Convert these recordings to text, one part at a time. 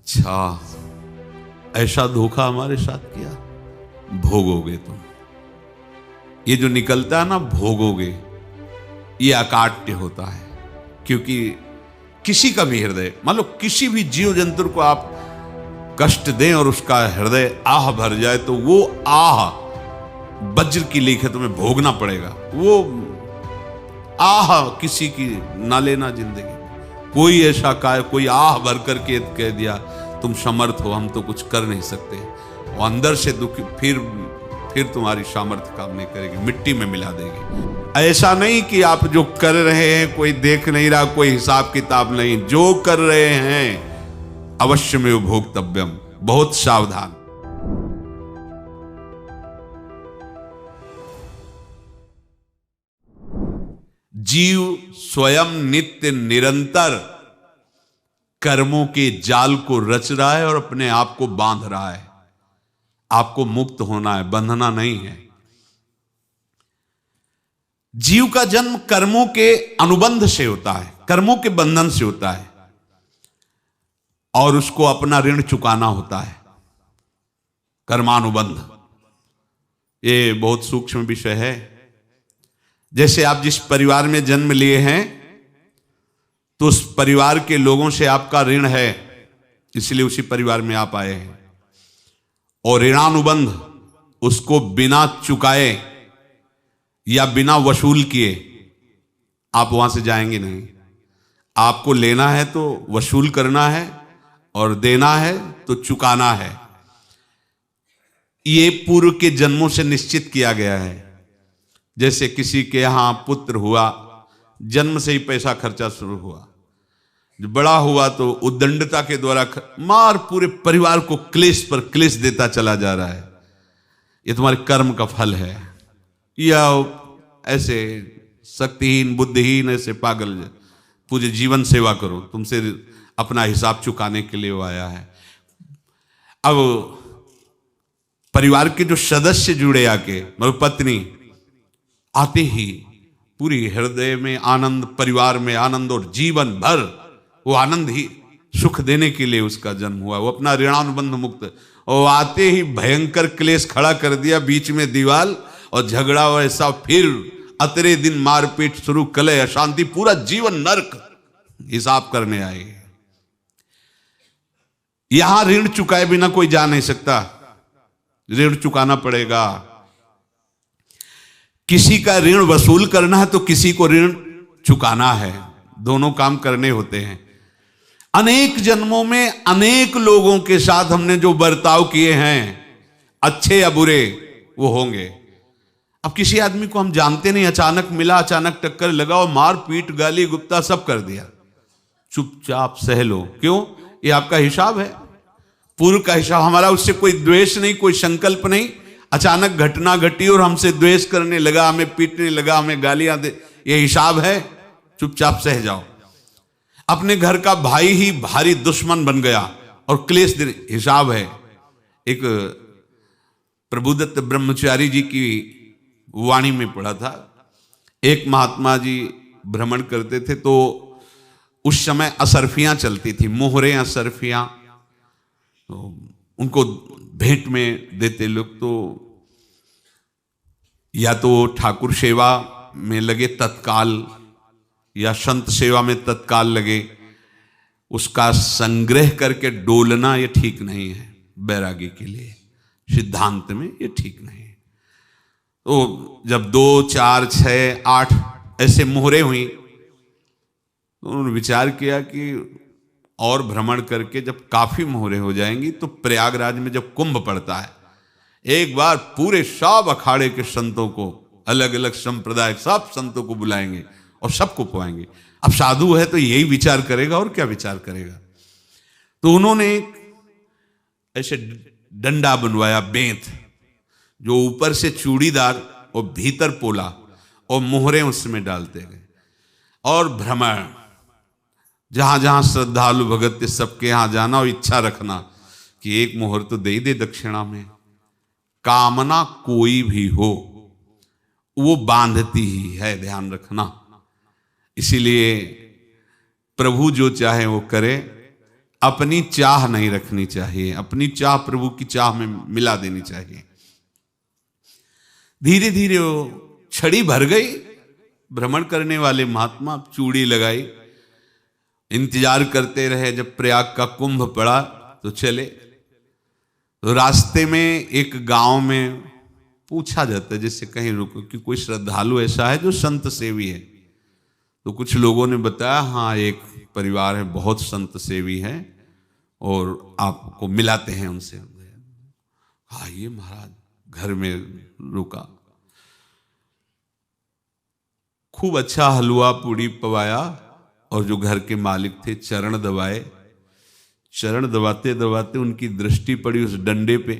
अच्छा, ऐसा धोखा हमारे साथ किया, भोगोगे तुम। ये जो निकलता है ना भोगोगे, ये अकाट्य होता है। क्योंकि किसी का भी हृदय, मान लो किसी भी जीव जंतु को आप कष्ट दें और उसका हृदय आह भर जाए, तो वो आह वज्र की लेखे तुम्हें भोगना पड़ेगा। वो आह किसी की ना लेना जिंदगी। कोई ऐसा कोई आह भर करके कह दिया तुम समर्थ हो, हम तो कुछ कर नहीं सकते, वो अंदर से दुखी, फिर तुम्हारी सामर्थ्य काम नहीं करेगी, मिट्टी में मिला देगी। ऐसा नहीं कि आप जो कर रहे हैं कोई देख नहीं रहा, कोई हिसाब किताब नहीं, जो कर रहे हैं अवश्य में भोक्तव्यम, बहुत सावधान। जीव स्वयं नित्य निरंतर कर्मों के जाल को रच रहा है और अपने आप को बांध रहा है। आपको मुक्त होना है, बंधना नहीं है। जीव का जन्म कर्मों के अनुबंध से होता है, कर्मों के बंधन से होता है, और उसको अपना ऋण चुकाना होता है। कर्मानुबंध ये बहुत सूक्ष्म विषय है। जैसे आप जिस परिवार में जन्म लिए हैं, तो उस परिवार के लोगों से आपका ऋण है, इसलिए उसी परिवार में आप आए हैं। और ऋणानुबंध, उसको बिना चुकाए या बिना वसूल किए आप वहां से जाएंगे नहीं। आपको लेना है तो वसूल करना है, और देना है तो चुकाना है। ये पूर्व के जन्मों से निश्चित किया गया है। जैसे किसी के यहां पुत्र हुआ, जन्म से ही पैसा खर्चा शुरू हुआ, जो बड़ा हुआ तो उद्दंडता के द्वारा मार पूरे परिवार को क्लेश पर क्लेश देता चला जा रहा है। ये तुम्हारे कर्म का फल है। या ऐसे शक्तिहीन बुद्धिहीन ऐसे पागल पूरे जीवन सेवा करो, तुमसे अपना हिसाब चुकाने के लिए वो आया है। अब परिवार के जो सदस्य जुड़े आके, मतलब पत्नी आते ही पूरी हृदय में आनंद, परिवार में आनंद, और जीवन भर वो आनंद ही सुख देने के लिए उसका जन्म हुआ। वो अपना ऋणानुबंध मुक्त, और आते ही भयंकर क्लेश खड़ा कर दिया, बीच में दीवाल और झगड़ा वैसा, फिर अतरे दिन मारपीट शुरू, कलह अशांति, पूरा जीवन नरक हिसाब करने आए। यहां ऋण चुकाए बिना कोई जा नहीं सकता, ऋण चुकाना पड़ेगा। किसी का ऋण वसूल करना है तो किसी को ऋण चुकाना है, दोनों काम करने होते हैं। अनेक जन्मों में अनेक लोगों के साथ हमने जो बर्ताव किए हैं, अच्छे या बुरे, वो होंगे। अब किसी आदमी को हम जानते नहीं, अचानक मिला, अचानक टक्कर लगा और मार पीट गाली गुप्ता सब कर दिया, चुपचाप सह लो। क्यों? ये आपका हिसाब है, पूर्व का हिसाब। हमारा उससे कोई द्वेष नहीं, कोई संकल्प नहीं। अचानक घटना घटी और हमसे द्वेष करने लगा, हमें पीटने लगा, हमें गालियां दे, ये हिसाब है, चुपचाप सह जाओ। अपने घर का भाई ही भारी दुश्मन बन गया और क्लेश दे, हिसाब है। एक प्रभुदत्त ब्रह्मचारी जी की वाणी में पढ़ा था, एक महात्मा जी भ्रमण करते थे, तो उस समय असरफियां चलती थी, मोहरे असरफियां, तो उनको भेंट में देते लोग। तो या तो ठाकुर सेवा में लगे तत्काल, या संत सेवा में तत्काल लगे, उसका संग्रह करके डोलना ये ठीक नहीं है। बैरागी के लिए सिद्धांत में ये ठीक नहीं है। तो जब 2, 4, 6, 8 ऐसे मोहरे हुई, तो उन्होंने विचार किया कि और भ्रमण करके जब काफी मोहरे हो जाएंगी तो प्रयागराज में जब कुंभ पड़ता है, एक बार पूरे सब अखाड़े के संतों को, अलग अलग संप्रदाय सब संतों को बुलाएंगे और सबको पवाएंगे। अब साधु है तो यही विचार करेगा, और क्या विचार करेगा। तो उन्होंने ऐसे डंडा बनवाया, बेंत, जो ऊपर से चूड़ीदार और भीतर पोला, और मोहरे उसमें डालते गए। और भ्रमण, जहां जहां श्रद्धालु भगत थे सबके यहां जाना, और इच्छा रखना कि एक मोहर तो दे दे दक्षिणा में। कामना कोई भी हो वो बांधती ही है, ध्यान रखना। इसीलिए प्रभु जो चाहे वो करे, अपनी चाह नहीं रखनी चाहिए, अपनी चाह प्रभु की चाह में मिला देनी चाहिए। धीरे धीरे वो छड़ी भर गई। भ्रमण करने वाले महात्मा चूड़ी लगाई, इंतजार करते रहे। जब प्रयाग का कुंभ पड़ा तो चले। तो रास्ते में एक गांव में पूछा जाता है, जैसे कहीं रुको कि कोई श्रद्धालु ऐसा है जो संत सेवी है। तो कुछ लोगों ने बताया, हाँ एक परिवार है बहुत संत सेवी है और आपको मिलाते हैं उनसे। आइए महाराज, घर में रुका। खूब अच्छा हलवा पूड़ी पवाया और जो घर के मालिक थे चरण दबाए। चरण दबाते दबाते उनकी दृष्टि पड़ी उस डंडे पे।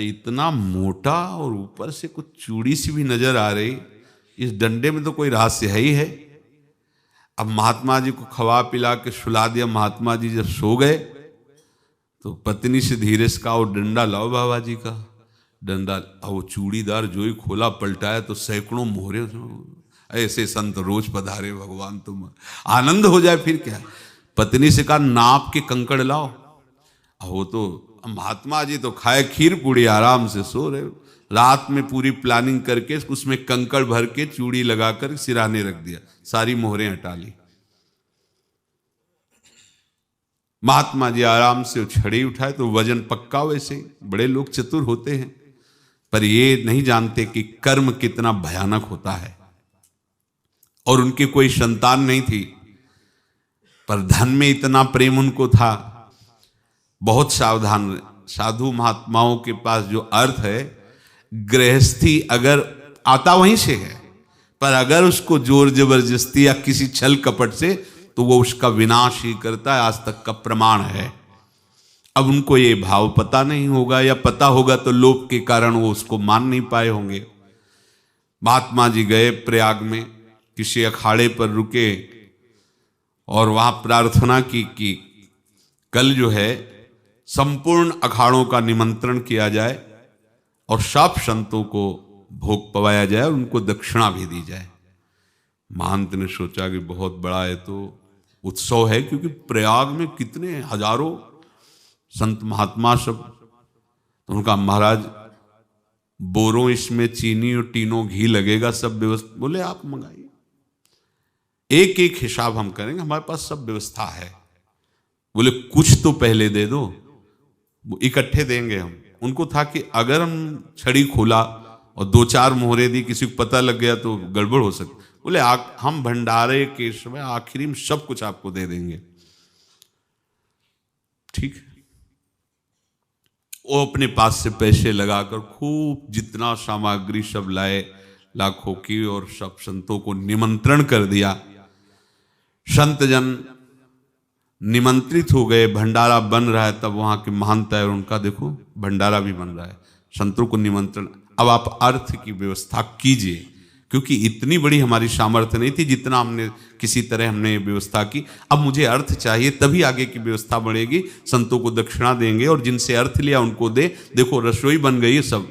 इतना मोटा और ऊपर से कुछ चूड़ी सी भी नजर आ रही, इस डंडे में तो कोई रहस्य है ही है। अब महात्मा जी को खवा पिला के सुला दिया। महात्मा जी जब सो गए तो पत्नी से धीरे से कहा, वो डंडा लाओ बाबा जी का डंडा। वो चूड़ीदार जो ही खोला पलटाया तो सैकड़ों मोहरे। ऐसे संत रोज पधारे भगवान, तुम आनंद हो जाए फिर क्या। पत्नी से कहा, नाप के कंकड़ लाओ। वो तो महात्मा जी तो खाए खीर पूड़ी, आराम से सो रहे। रात में पूरी प्लानिंग करके उसमें कंकड़ भर के चूड़ी लगाकर सिराने रख दिया, सारी मोहरें हटा ली। महात्मा जी आराम से छड़ी उठाए तो वजन पक्का। वैसे बड़े लोग चतुर होते हैं, पर ये नहीं जानते कि कर्म कितना भयानक होता है। और उनकी कोई संतान नहीं थी, पर धन में इतना प्रेम उनको था। बहुत सावधान। साधु महात्माओं के पास जो अर्थ है, गृहस्थी अगर आता वहीं से है, पर अगर उसको जोर जबरदस्ती या किसी छल कपट से, तो वो उसका विनाश ही करता है। आज तक का प्रमाण है। अब उनको ये भाव पता नहीं होगा, या पता होगा तो लोभ के कारण वो उसको मान नहीं पाए होंगे। महात्मा जी गए प्रयाग में, किसी अखाड़े पर रुके और वहां प्रार्थना की कि कल जो है संपूर्ण अखाड़ों का निमंत्रण किया जाए और सब संतों को भोग पवाया जाए और उनको दक्षिणा भी दी जाए। महंत ने सोचा कि बहुत बड़ा है तो उत्सव है, क्योंकि प्रयाग में कितने हजारों संत महात्मा सब। तो उनका महाराज बोरों इसमें चीनी और टीनों घी लगेगा, सब व्यवस्था। बोले आप मंगाइए, एक एक हिसाब हम करेंगे, हमारे पास सब व्यवस्था है। बोले कुछ तो पहले दे दो, वो इकट्ठे देंगे हम। उनको था कि अगर हम छड़ी खोला और दो चार मोहरे दी, किसी को पता लग गया तो गड़बड़ हो सकती। बोले हम भंडारे के समय आखिरी में सब कुछ आपको दे देंगे। ठीक है। वो अपने पास से पैसे लगाकर खूब जितना सामग्री सब लाए, लाखों की, और सब संतों को निमंत्रण कर दिया। संत जन निमंत्रित हो गए, भंडारा बन रहा है। तब वहां के महंत है और उनका देखो भंडारा भी बन रहा है, संतों को निमंत्रण। अब आप अर्थ की व्यवस्था कीजिए, क्योंकि इतनी बड़ी हमारी सामर्थ्य नहीं थी जितना हमने किसी तरह हमने व्यवस्था की। अब मुझे अर्थ चाहिए, तभी आगे की व्यवस्था बढ़ेगी। संतों को दक्षिणा देंगे और जिनसे अर्थ लिया उनको दे। देखो रसोई बन गई है सब।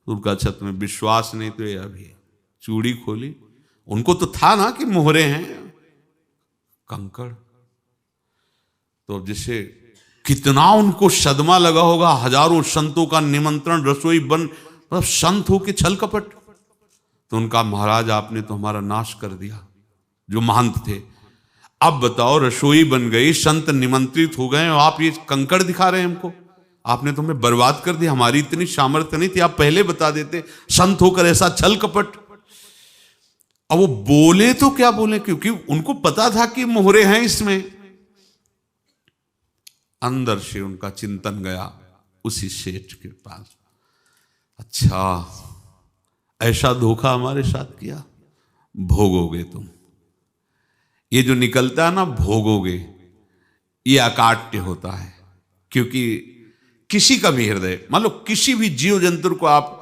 उनका छत में विश्वास नहीं तो ये अभी चूड़ी खोली। उनको तो था ना कि मोहरे हैं, कंकड़। तो जैसे कितना उनको सदमा लगा होगा। हजारों संतों का निमंत्रण, रसोई बन, मतलब संत हो के छल कपट। तो उनका महाराज आपने तो हमारा नाश कर दिया, जो महंत थे। अब बताओ रसोई बन गई, संत निमंत्रित हो गए और आप ये कंकड़ दिखा रहे हैं हमको। आपने तो हमें बर्बाद कर दिया, हमारी इतनी सामर्थ्य नहीं थी, आप पहले बता देते। संत होकर ऐसा छल कपट। अब वो बोले तो क्या बोले, क्योंकि उनको पता था कि मोहरे हैं इसमें। अंदर से उनका चिंतन गया उसी सेठ के पास, अच्छा ऐसा धोखा हमारे साथ किया, भोगोगे तुम। ये जो निकलता है ना भोगोगे, ये अकाट्य होता है। क्योंकि किसी का भी हृदय, मान लो किसी भी जीव जंतु को आप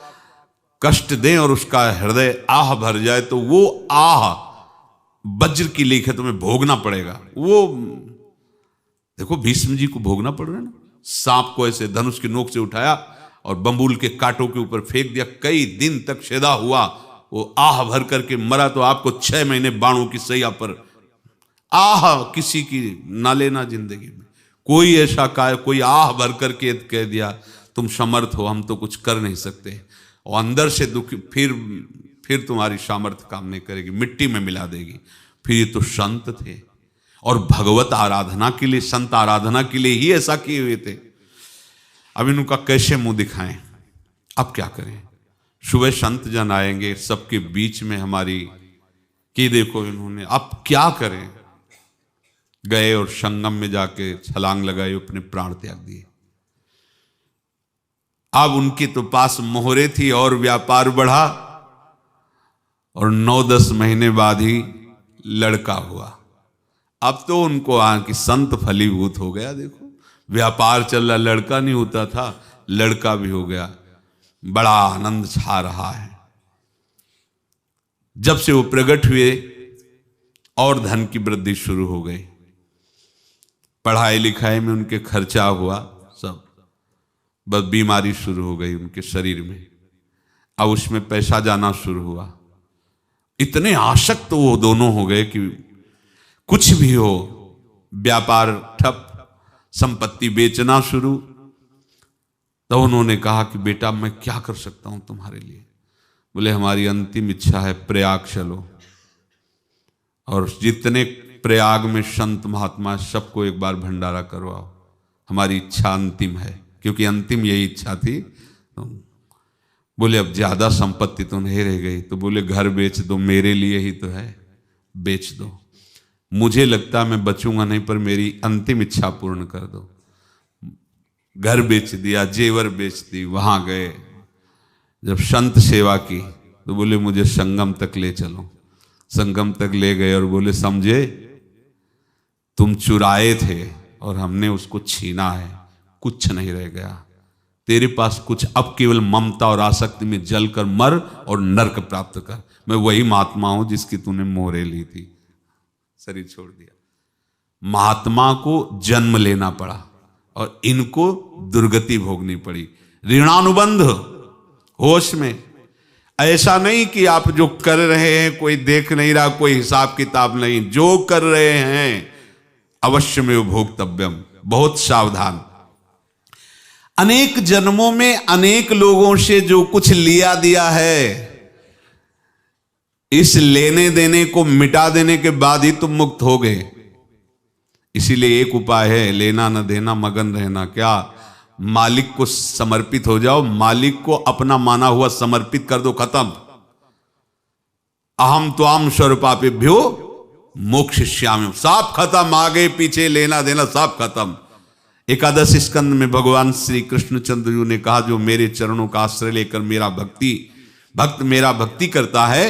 कष्ट दें और उसका हृदय आह भर जाए, तो वो आह वज्र की लेख है, तुम्हें भोगना पड़ेगा। वो देखो भीष्म जी को भोगना पड़ रहा है ना। सांप को ऐसे धनुष की नोक से उठाया और बंबूल के कांटों के ऊपर फेंक दिया, कई दिन तक शेदा हुआ, वो आह भर करके मरा। तो आपको 6 महीने बाणों की सैया पर आह किसी की ना लेना जिंदगी में। कोई ऐसा कोई आह भर करके कह दिया तुम समर्थ हो, हम तो कुछ कर नहीं सकते, और अंदर से दुखी, फिर तुम्हारी सामर्थ्य काम नहीं करेगी, मिट्टी में मिला देगी। फिर ये तो संत थे और भगवत आराधना के लिए, संत आराधना के लिए ही ऐसा किए हुए थे। अब इनका कैसे मुंह दिखाएं, अब क्या करें। सुबह संत जन आएंगे, सबके बीच में हमारी कि देखो इन्होंने, अब क्या करें। गए और संगम में जाके छलांग लगाई, अपने प्राण त्याग दिए। अब उनके तो पास मोहरे थी और व्यापार बढ़ा, और 9-10 महीने बाद ही लड़का हुआ। अब तो उनको कि संत फलीभूत हो गया। देखो व्यापार चल रहा, लड़का नहीं होता था, लड़का भी हो गया, बड़ा आनंद छा रहा है। जब से वो प्रकट हुए और धन की वृद्धि शुरू हो गई, पढ़ाई लिखाई में उनके खर्चा हुआ सब, बस बीमारी शुरू हो गई उनके शरीर में। अब उसमें पैसा जाना शुरू हुआ। इतने आसक्त तो वो दोनों हो गए कि कुछ भी हो, व्यापार ठप, संपत्ति बेचना शुरू। तो उन्होंने कहा कि बेटा मैं क्या कर सकता हूं तुम्हारे लिए। बोले हमारी अंतिम इच्छा है प्रयाग चलो, और जितने प्रयाग में संत महात्मा सबको एक बार भंडारा करवाओ, हमारी इच्छा अंतिम है, क्योंकि अंतिम यही इच्छा थी। बोले अब ज्यादा संपत्ति तो नहीं रह गई, तो बोले घर बेच दो, मेरे लिए ही तो है, बेच दो। मुझे लगता मैं बचूंगा नहीं, पर मेरी अंतिम इच्छा पूर्ण कर दो। घर बेच दिया, जेवर बेच दी। वहां गए, जब संत सेवा की तो बोले मुझे संगम तक ले चलो। संगम तक ले गए और बोले समझे तुम चुराए थे और हमने उसको छीना है, कुछ नहीं रह गया तेरे पास कुछ, अब केवल ममता और आसक्ति में जल कर मर और नरक प्राप्त कर। मैं वही महात्मा हूं जिसकी तूने मोहरे ली थी, शरीर छोड़ दिया। महात्मा को जन्म लेना पड़ा और इनको दुर्गति भोगनी पड़ी। ऋणानुबंध होश में, ऐसा नहीं कि आप जो कर रहे हैं कोई देख नहीं रहा, कोई हिसाब किताब नहीं, जो कर रहे हैं अवश्य में भोक्तव्यम, बहुत सावधान। अनेक जन्मों में अनेक लोगों से जो कुछ लिया दिया है, इस लेने देने को मिटा देने के बाद ही तुम मुक्त हो गए। इसीलिए एक उपाय है, लेना न देना मगन रहना। क्या? मालिक को समर्पित हो जाओ, मालिक को अपना माना हुआ समर्पित कर दो, खत्म। अहम त्वाम स्वरूपापेभ्यो मोक्षयिष्यामि, सब खत्म। आगे पीछे लेना देना सब खत्म। एकादश स्कंद में भगवान श्री कृष्णचंद्र जी ने कहा जो मेरे चरणों का आश्रय लेकर भक्त मेरा भक्ति करता है,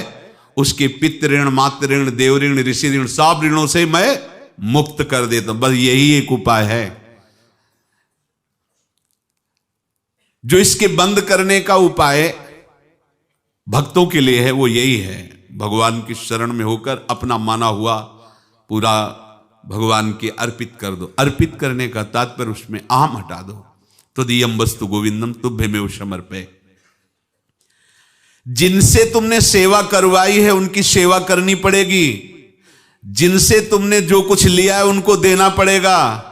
उसके पितृ ऋण, मातृ ऋण, देव ऋण, ऋषि ऋण, सब ऋणों से मैं मुक्त कर देता हूं। बस यही एक उपाय है जो इसके बंद करने का उपाय भक्तों के लिए है, वो यही है, भगवान की शरण में होकर अपना माना हुआ पूरा भगवान के अर्पित कर दो। अर्पित करने का तात्पर्य उसमें अहम हटा दो। तो दियम वस्तु गोविंदम तुभ्यमेव समर्पये। जिनसे तुमने सेवा करवाई है उनकी सेवा करनी पड़ेगी, जिनसे तुमने जो कुछ लिया है उनको देना पड़ेगा।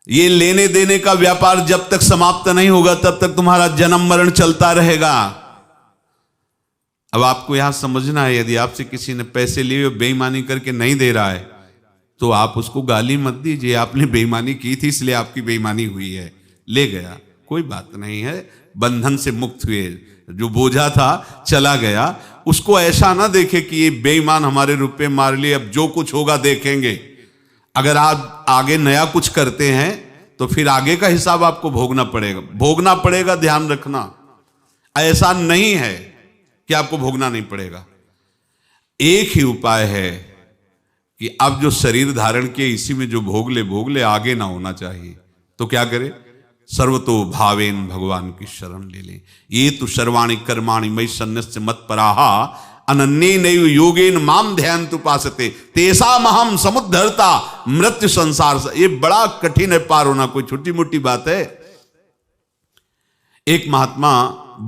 ये लेने देने का व्यापार जब तक समाप्त नहीं होगा तब तक तुम्हारा जन्म मरण चलता रहेगा। अब आपको यहां समझना है, यदि आपसे किसी ने पैसे लिए बेईमानी करके नहीं दे रहा है तो आप उसको गाली मत दीजिए, आपने बेईमानी की थी इसलिए आपकी बेईमानी हुई है, ले गया, कोई बात नहीं है, बंधन से मुक्त हुए, जो बोझा था चला गया। उसको ऐसा ना देखे कि ये बेईमान हमारे रुपए मार लिए, अब जो कुछ होगा देखेंगे। अगर आप आगे नया कुछ करते हैं तो फिर आगे का हिसाब आपको भोगना पड़ेगा, ध्यान रखना। ऐसा नहीं है कि आपको भोगना नहीं पड़ेगा। एक ही उपाय है कि अब जो शरीर धारण किए इसी में जो भोग ले, आगे ना होना चाहिए। तो क्या करे? सर्वतो भावेन भगवान की शरण ले ले। ये तो सर्वाणि कर्माणि मयि सन्न्यस्य मत्पराहा अनन्येनैव योगेन माम ध्यायन्तु उपासते तेषामहं समुद्धर्ता मृत्यु संसार से। ये बड़ा कठिन है पार होना, कोई छोटी मोटी बात है। एक महात्मा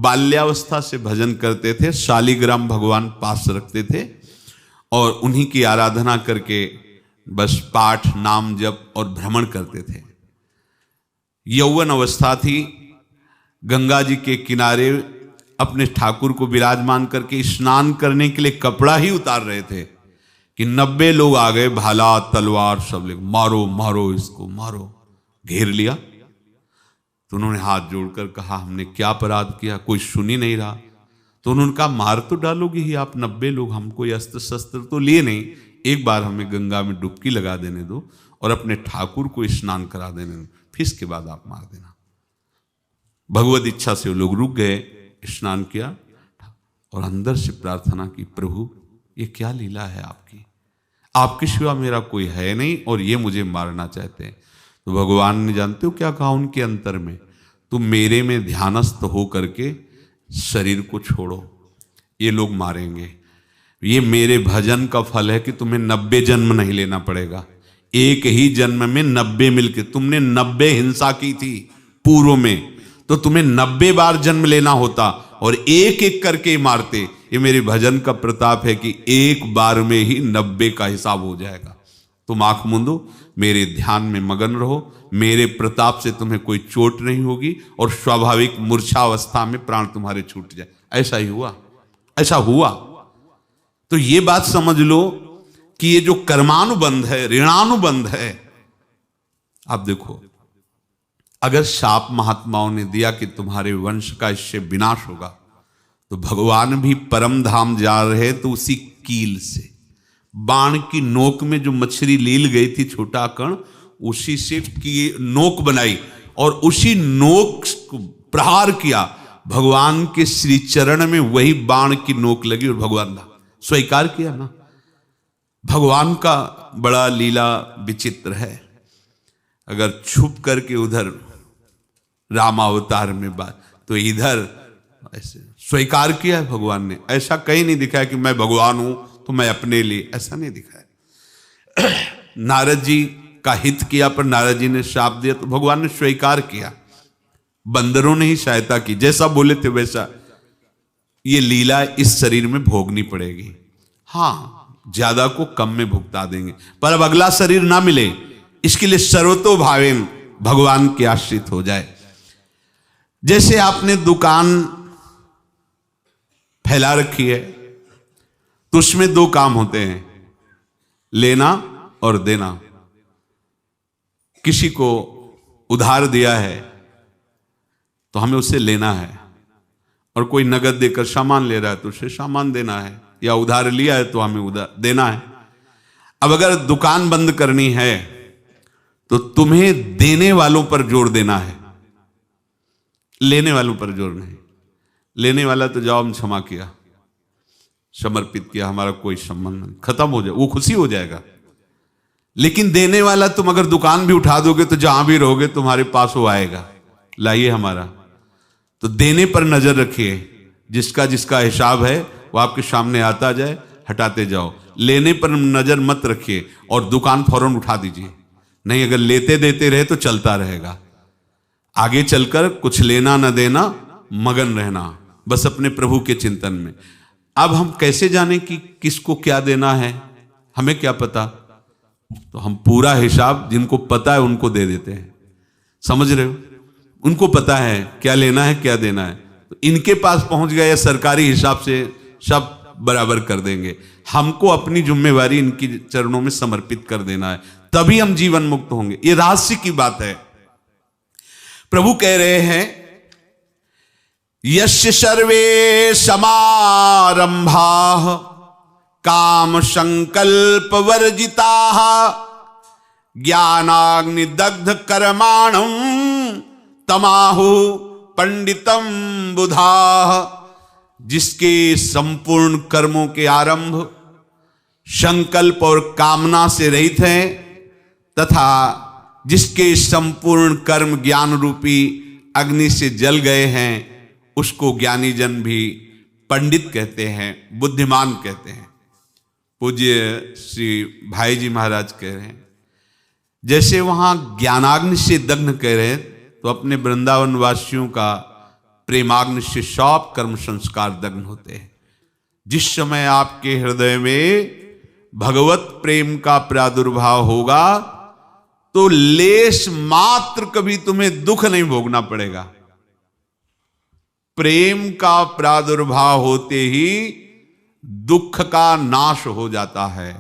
बाल्यावस्था से भजन करते थे, शालिग्राम भगवान पास रखते थे और उन्हीं की आराधना करके बस पाठ नाम जप और भ्रमण करते थे। यौवन अवस्था थी, गंगा जी के किनारे अपने ठाकुर को विराजमान करके स्नान करने के लिए कपड़ा ही उतार रहे थे कि 90 लोग आ गए, भाला तलवार सब ले, मारो मारो इसको मारो, घेर लिया। तो उन्होंने हाथ जोड़कर कहा हमने क्या अपराध किया, कोई सुन ही नहीं रहा। तो उन्होंने कहा मार तो डालोगे ही आप 90 लोग, हम कोई अस्त्र शस्त्र तो लिए नहीं, एक बार हमें गंगा में डुबकी लगा देने दो और अपने ठाकुर को स्नान करा देने दो, फिर इसके बाद आप मार देना। भगवत इच्छा से वो लोग रुक गए, स्नान किया और अंदर से प्रार्थना की, प्रभु ये क्या लीला है आपकी, आपके सिवा मेरा कोई है नहीं और ये मुझे मारना चाहते हैं। तो भगवान ने जानते हो क्या कहा उनके अंतर में, तुम मेरे में ध्यानस्थ हो करके शरीर को छोड़ो, ये लोग मारेंगे। ये मेरे भजन का फल है कि तुम्हें 90 जन्म नहीं लेना पड़ेगा, एक ही जन्म में 90 मिलके, तुमने 90 हिंसा की थी पूर्व में, तो तुम्हें 90 बार जन्म लेना होता और एक एक करके मारते। ये मेरे भजन का प्रताप है कि एक बार में ही 90 का हिसाब हो जाएगा। तुम आंख मूंदो, मेरे ध्यान में मगन रहो, मेरे प्रताप से तुम्हें कोई चोट नहीं होगी और स्वाभाविक मूर्छा अवस्था में प्राण तुम्हारे छूट जाए। ऐसा ही हुआ, ऐसा हुआ। तो ये बात समझ लो कि ये जो कर्मानुबंध है, ऋणानुबंध है। आप देखो, अगर शाप महात्माओं ने दिया कि तुम्हारे वंश का इससे विनाश होगा, तो भगवान भी परम धाम जा रहे तो उसी कील से, बाण की नोक में जो मछली लील गई थी छोटा कण, उसी से की नोक बनाई और उसी नोक को प्रहार किया, भगवान के श्री चरण में वही बाण की नोक लगी और भगवान ने स्वीकार किया ना। भगवान का बड़ा लीला विचित्र है। अगर छुप करके उधर रामावतार में बात, तो इधर ऐसे स्वीकार किया है भगवान ने। ऐसा कहीं नहीं दिखाया कि मैं भगवान हूं तो मैं अपने लिए, ऐसा नहीं दिखाया। नारद जी का हित किया पर नारद जी ने श्राप दिया तो भगवान ने स्वीकार किया। बंदरों ने ही सहायता की, जैसा बोले थे वैसा। ये लीला इस शरीर में भोगनी पड़ेगी। हाँ, ज्यादा को कम में भुगता देंगे, पर अब अगला शरीर ना मिले इसके लिए सर्वतो भावेन भगवान के आश्रित हो जाए। जैसे आपने दुकान फैला रखी है तो उसमें दो काम होते हैं, लेना और देना। किसी को उधार दिया है तो हमें उससे लेना है, और कोई नगद देकर सामान ले रहा है तो उसे सामान देना है, या उधार लिया है तो हमें उधार देना है। अब अगर दुकान बंद करनी है तो तुम्हें देने वालों पर जोर देना है, लेने वालों पर जोर नहीं। लेने वाला तो जाओ हम क्षमा किया, समर्पित किया, हमारा कोई संबंध नहीं, खत्म हो जाए, वो खुशी हो जाएगा। लेकिन देने वाला तुम अगर दुकान भी उठा दोगे तो जहां भी रहोगे तुम्हारे पास वो आएगा, लाइए हमारा। तो देने पर नजर रखिए, जिसका जिसका हिसाब है वो आपके सामने आता जाए, हटाते जाओ। लेने पर नजर मत रखिए और दुकान फौरन उठा दीजिए, नहीं अगर लेते देते रहे तो चलता रहेगा। आगे चलकर कुछ लेना न देना, मगन रहना बस अपने प्रभु के चिंतन में। अब हम कैसे जाने कि किसको क्या देना है, हमें क्या पता। तो हम पूरा हिसाब जिनको पता है उनको दे देते हैं, समझ रहे हो, उनको पता है क्या लेना है क्या देना है, तो इनके पास पहुंच गए या सरकारी हिसाब से सब बराबर कर देंगे। हमको अपनी जिम्मेवारी इनकी चरणों में समर्पित कर देना है, तभी हम जीवन मुक्त होंगे। ये रहस्य की बात है। प्रभु कह रहे हैं यस्य सर्वे समारंभाः काम संकल्प वर्जिताः ज्ञानाग्नि दग्ध कर्माणं तमाहु पंडितम बुधाः। जिसके संपूर्ण कर्मों के आरंभ संकल्प और कामना से रहित हैं, तथा जिसके संपूर्ण कर्म ज्ञान रूपी अग्नि से जल गए हैं, उसको ज्ञानी जन भी पंडित कहते हैं, बुद्धिमान कहते हैं। पूज्य श्री भाई जी महाराज कह रहे हैं, जैसे वहां ज्ञानाग्नि से दग्न कह रहे हैं, तो अपने वृंदावन वासियों का प्रेमाग्नि से सब कर्म संस्कार दग्न होते हैं। जिस समय आपके हृदय में भगवत प्रेम का प्रादुर्भाव होगा तो लेश मात्र कभी तुम्हें दुख नहीं भोगना पड़ेगा। प्रेम का प्रादुर्भाव होते ही दुख का नाश हो जाता है,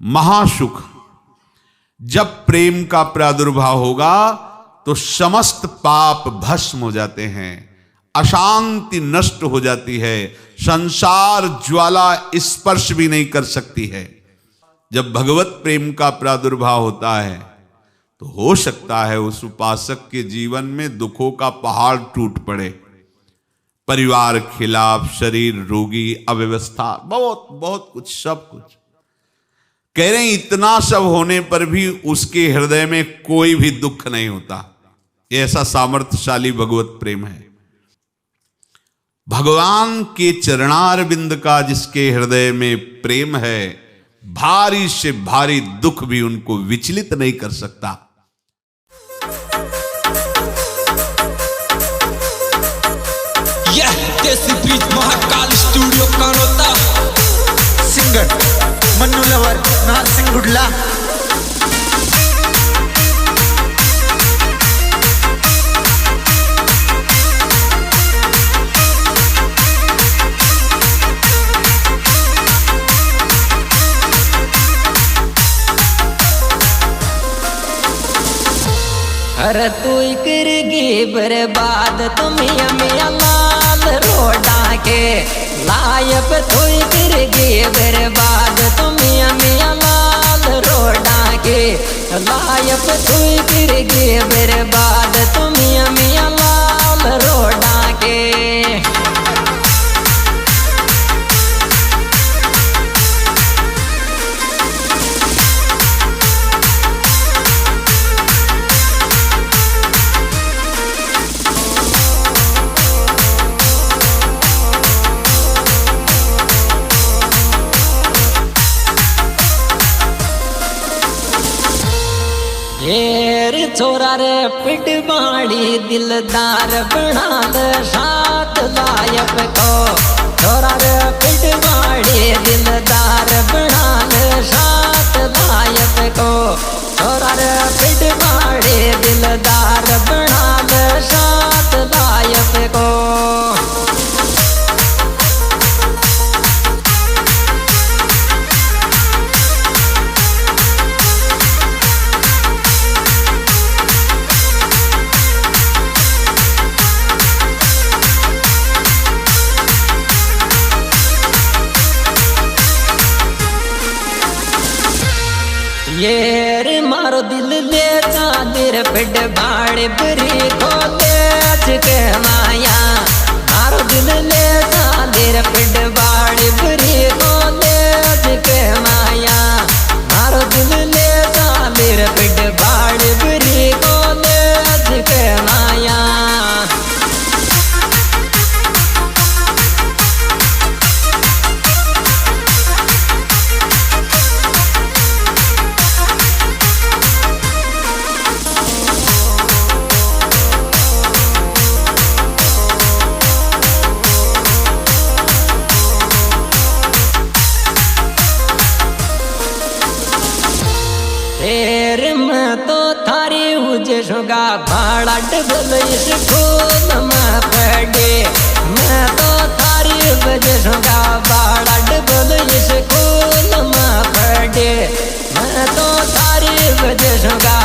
महासुख। जब प्रेम का प्रादुर्भाव होगा तो समस्त पाप भस्म हो जाते हैं, अशांति नष्ट हो जाती है, संसार ज्वाला स्पर्श भी नहीं कर सकती है। जब भगवत प्रेम का प्रादुर्भाव होता है तो हो सकता है उस उपासक के जीवन में दुखों का पहाड़ टूट पड़े, परिवार खिलाफ, शरीर रोगी, अव्यवस्था, बहुत बहुत कुछ, सब कुछ। कह रहे हैं इतना सब होने पर भी उसके हृदय में कोई भी दुख नहीं होता। ऐसा सामर्थ्यशाली भगवत प्रेम है। भगवान के चरणारविंद का जिसके हृदय में प्रेम है, भारी से भारी दुख भी उनको विचलित नहीं कर सकता। यह देसी बीच Mahakal studio Kanota, singer Mannu lover Narsingh Gudla. अरे तू करगी बर्बाद तुम मिया लाल रोडा के लायब, तू करगी बर्बाद तुम मिया लाल रोडा के लायब, तू करगी बर्बाद तुम मिया लाल रोडा के। ढेर छोरा रे पिट बाड़ी दिलदार बना दे साथ लायक को, छोरा रे पिट बाड़ी दिलदार बना दे साथ लायक को, छोरा रे पिट बाड़ी दिलदार बना दे साथ लायक को। ये रे मारो दिल ले चादर पिट बाड़े बरी को तेज के माया, मारो दिल ले चादर पिट बाड़े बरी को तेज के माया, मारो दिल ले चादर पिट बाड़े बरी को तेज के माया। तो थारी उजगा भाड़ा डबल इस खून में पड़े, मैं तो थारी वजगा भाड़ा डबल इस खून में पड़े, मैं तो थारी वजगा